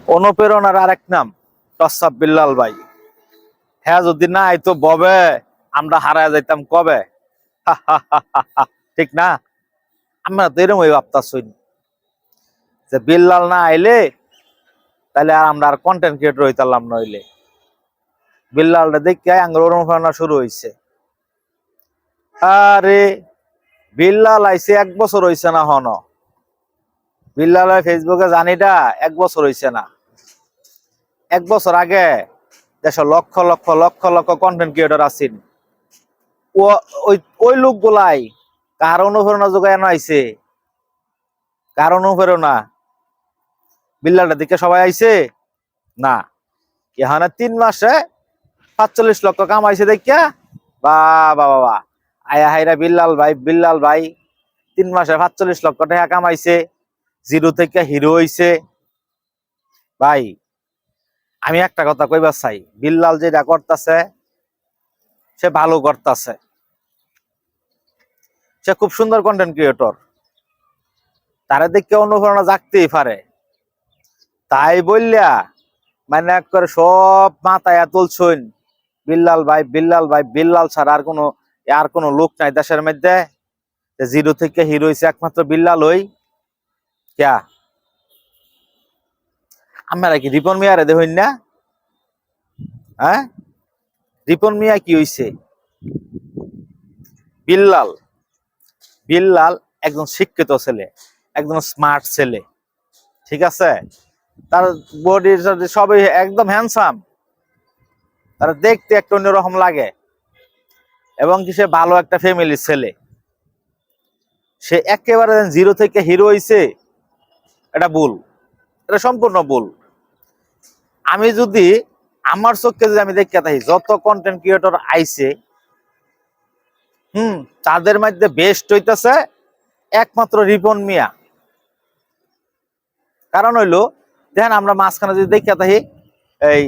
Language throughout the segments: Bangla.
অনুপ্রেরণার আরেক নাম টসাব বিল্লাল ভাই। হ্যাঁ, যদি না আইতো ববে আমরা হারায় যাইতাম কবে। ঠিক না? আমরা তো এরকম ভাবতাছি যে বিল্লাল না আইলে তাহলে আর আমরা আর কন্টেন্ট ক্রিয়েটর হইতাম নইলে। বিল্লালটা দেখে আঙ্গুর অনুপ্রেরণা শুরু হয়েছে। আরে বিল্লাল আইছে 1 বছর হইছে না হন। বিল্লাল ফেসবুকে জানিটা 1 বছর হইছে না। 1 বছর আগে দেশ লক্ষ লক্ষ লক্ষ লক্ষ কন্টেন্ট ক্রিয়েটর আছেন। ওই লোকগুলাই কার অনুপ্রেরণা যোগায় আইছে? কার অনুপ্রেরণা? বিল্লালটা দিকে সবাই আইছে না। এখানে 3 মাসে 45 লক্ষ কামাইছে দেখিয়া বাবা বাবা আয়া হাইরা বিল্লাল ভাই 3 মাসে 45 লক্ষ টাকা কামাইছে, জিরো থেকে হিরো হইছে। ভাই আমি একটা কথা কইবার চাই, বিল্লাল যেটা করতেছে সে ভালো করতেছে, সে খুব সুন্দর কন্টেন্ট ক্রিয়েটর, তারা দেখে অনুপ্রেরণা জাগতেই পারে। তাই বললা মানে করে সব মাথায় তুলছুন বিল্লাল ভাই বিল্লাল ছাড়া আর কোনো লোক নাই দেশের মধ্যে। জিরো থেকে হিরো হইছে একমাত্র বিল্লাল হই ক্যা? আমরা কি রিপন মিয়ারে দেখুন না? হ্যাঁ, রিপন মিয়া কি হইছে? বিল্লাল বিল্লাল একজন শিক্ষিত ছেলে, একজন স্মার্ট ছেলে, ঠিক আছে? তার বডি সবই একদম হ্যান্ডসাম, তার দেখতে একটা অন্যরকম লাগে, এবং কি সে ভালো একটা ফ্যামিলির ছেলে। সে একেবারে জিরো থেকে হিরো হইছে, এটা ভুল, এটা সম্পূর্ণ ভুল। আমি যদি আমার চোখকে যদি আমি দেখতে থাকি যত কন্টেন্ট ক্রিয়েটর আইছে, তাদের মধ্যে বেস্ট হইতেছে একমাত্র রিপন মিয়া। কারণ হইলো দেখেন, আমরা মাঝখানে যদি দেখতে থাকি এই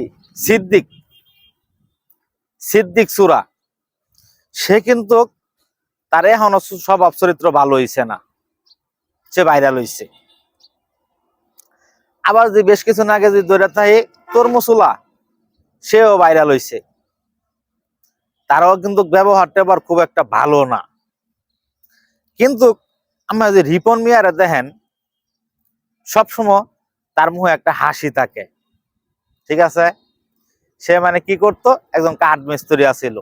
সিদ্দিক সুরা, সে কিন্তু তার এখনো স্বভাব চরিত্র ভালো হইছে না, সে ভাইরাল হইছে। আবার যে বেশ কিছুদিন আগে যদি ধরে থাকি তরমুসুলা, সেও ভাইরাল হইছে। তারাও কিন্তু ব্যবহারটা আবার খুব একটা ভালো না। কিন্তু আমরা যে রিপন মিয়ারে দেখেন, সবসময় তার মুখে একটা হাসি থাকে, ঠিক আছে? সে মানে কি করতো, একজন কাঠ মিস্ত্রি আছিল,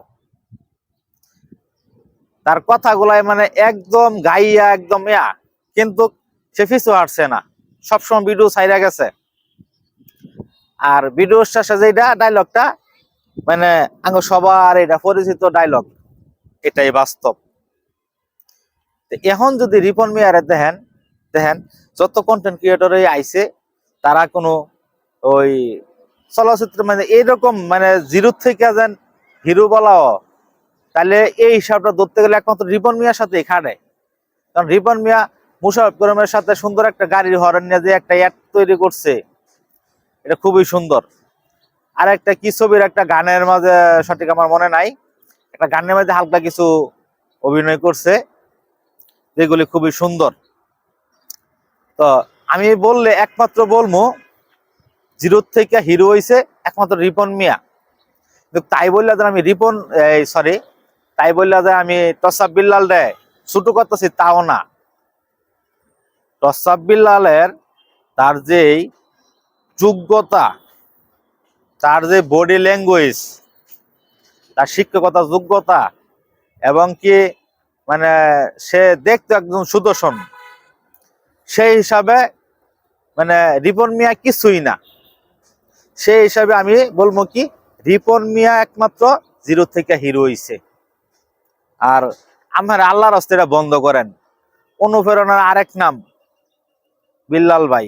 তার কথাগুলাই মানে একদম গাইয়া একদম কিন্তু সে পিছু হাঁটছে না, সবসময় ভিডিও ছাইরা গেছে। আর ভিডিওর শেষে যেটা ডায়লগটা মানে সবার এটা পরিচিত ডায়লগ, এটাই বাস্তব। এখন যদি রিপন মিয়ারে দেখেন যত কন্টেন্ট ক্রিয়েটর আইছে, তারা কোনো ওই চলচ্চিত্র মানে এইরকম মানে জিরো থেকে যেন হিরো বলাও, তাহলে এই হিসাবটা ধরতে গেলে একমাত্র রিপন মিয়ার সাথে খাটে। কারণ রিপন মিয়া মুশারফ করিমের সাথে সুন্দর একটা গাড়ির হরেন নিয়ে যে একটা অ্যাড তৈরি করছে, এটা খুবই সুন্দর। আর একটা কি ছবির একটা গানের মাঝে সঠিক আমার মনে নাই, একটা গানের মাঝে হালকা কিছু অভিনয় করছে, যেগুলি খুবই সুন্দর। তো আমি বললে একমাত্র বলবো জিরো থেকে হিরো হইছে একমাত্র রিপন মিয়া। তাই বললে যে আমি তাই বললে যে আমি টসাব বিল্লাল রে ছোট করতেছি তাও না। টসাব বিল্লালের তার যে যোগ্যতা, তার যে বডি ল্যাঙ্গুয়েজ, তার শিক্ষকতা যোগ্যতা, এবং কি মানে সে দেখতে একদম সুদর্শন, সেই হিসাবে মানে রিপন মিয়া কিছুই না। সেই হিসাবে আমি বলবো কি রিপন মিয়া একমাত্র জিরো থেকে হিরো হইছে। আর আমার আল্লাহর রাস্তাটা বন্ধ করেন, অনুপ্রেরণার আরেক নাম বিল্লাল ভাই।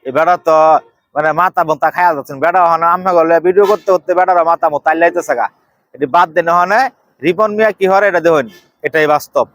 এই বেড়া তো মানে মাথা মতা খায়া যাচ্ছেন, বেড়া হনে আমি গলে ভিডিও করতে করতে বেড়ারা মাথা মতো তাইলাইতেছে গা। এটি বাদ দিন হনে রিপন মিয়া কি হরে এটা দেখুন, এটাই বাস্তব।